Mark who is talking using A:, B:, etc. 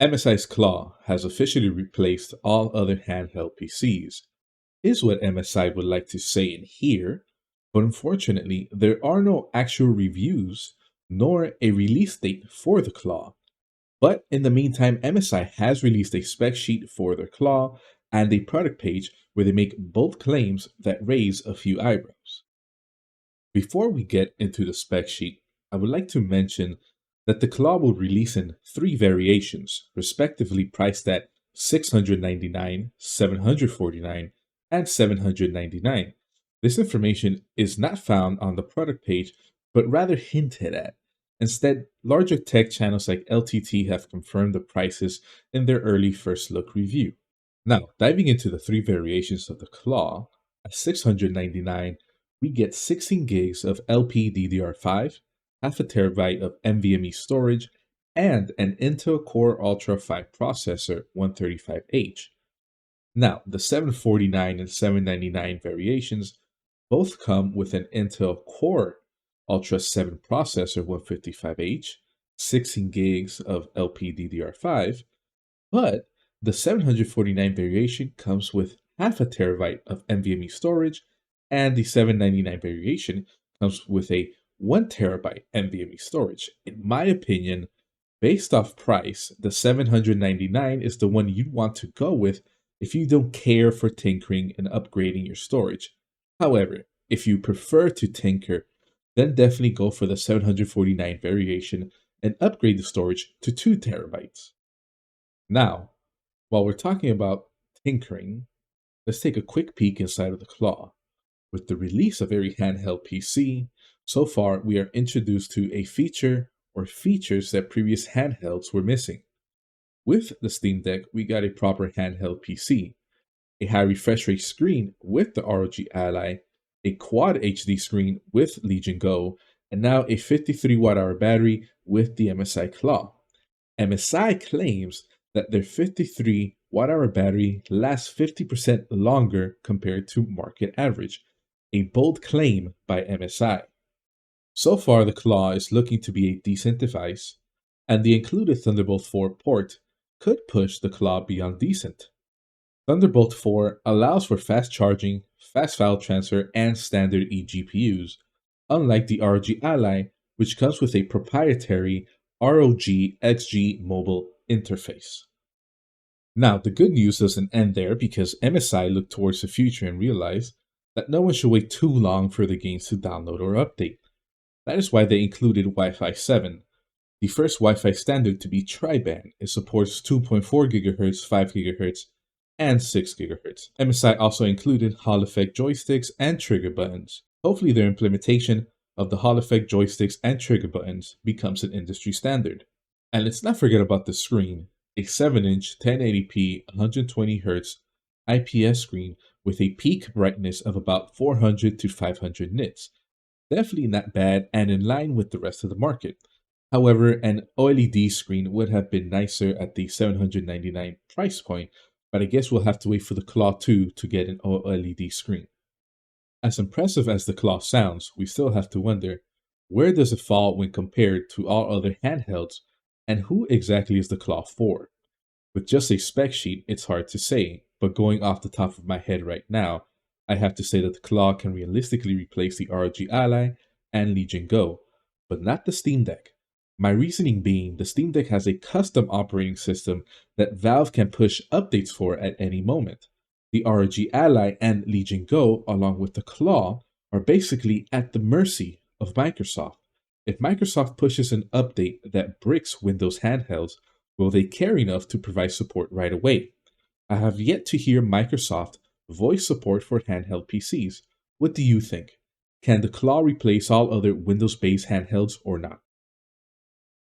A: MSI's Claw has officially replaced all other handheld PCs, is what MSI would like to say in here, but unfortunately, there are no actual reviews nor a release date for the Claw. But in the meantime, MSI has released a spec sheet for their Claw and a product page where they make bold claims that raise a few eyebrows. Before we get into the spec sheet, I would like to mention that the Claw will release in three variations, respectively priced at $699, $749, and $799. This information is not found on the product page, but rather hinted at. Instead, larger tech channels like LTT have confirmed the prices in their early first look review. Now, diving into the three variations of the Claw, at $699, we get 16 gigs of LPDDR5, half a terabyte of NVMe storage, and an Intel Core Ultra 5 processor 135H. Now, the 749 and 799 variations both come with an Intel Core Ultra 7 processor 155H, 16 gigs of LPDDR5, but the 749 variation comes with half a terabyte of NVMe storage, and the 799 variation comes with a 1 terabyte NVMe storage. In my opinion, based off price, the 799 is the one you'd want to go with if you don't care for tinkering and upgrading your storage. However, if you prefer to tinker, then definitely go for the 749 variation and upgrade the storage to 2 terabytes. Now, while we're talking about tinkering, let's take a quick peek inside of the Claw. With the release of every handheld PC, so far we are introduced to a feature or features that previous handhelds were missing. With the Steam Deck, we got a proper handheld PC, a high refresh rate screen with the ROG Ally, a quad HD screen with Legion Go, and now a 53 watt-hour battery with the MSI Claw. MSI claims that their 53 watt-hour battery lasts 50% longer compared to market average, a bold claim by MSI. So far, the Claw is looking to be a decent device, and the included Thunderbolt 4 port could push the Claw beyond decent. Thunderbolt 4 allows for fast charging, fast file transfer, and standard eGPUs, unlike the ROG Ally, which comes with a proprietary ROG XG mobile interface. Now, the good news doesn't end there because MSI looked towards the future and realized that no one should wait too long for the games to download or update. That is why they included Wi-Fi 7, the first Wi-Fi standard to be tri-band. It supports 2.4 GHz, 5 GHz, and 6 GHz. MSI also included Hall Effect joysticks and trigger buttons. Hopefully their implementation of the Hall Effect joysticks and trigger buttons becomes an industry standard. And let's not forget about the screen, a 7-inch 1080p 120Hz IPS screen with a peak brightness of about 400 to 500 nits. Definitely not bad and in line with the rest of the market. However, an OLED screen would have been nicer at the $799 price point, but I guess we'll have to wait for the Claw 2 to get an OLED screen. As impressive as the Claw sounds, we still have to wonder, where does it fall when compared to all other handhelds, and who exactly is the Claw for? With just a spec sheet, it's hard to say, but going off the top of my head right now, I have to say that the Claw can realistically replace the ROG Ally and Legion Go, but not the Steam Deck. My reasoning being, the Steam Deck has a custom operating system that Valve can push updates for at any moment. The ROG Ally and Legion Go, along with the Claw, are basically at the mercy of Microsoft. If Microsoft pushes an update that bricks Windows handhelds, will they care enough to provide support right away? I have yet to hear Microsoft voice support for handheld PCs. What do you think? Can the Claw replace all other Windows-based handhelds or not?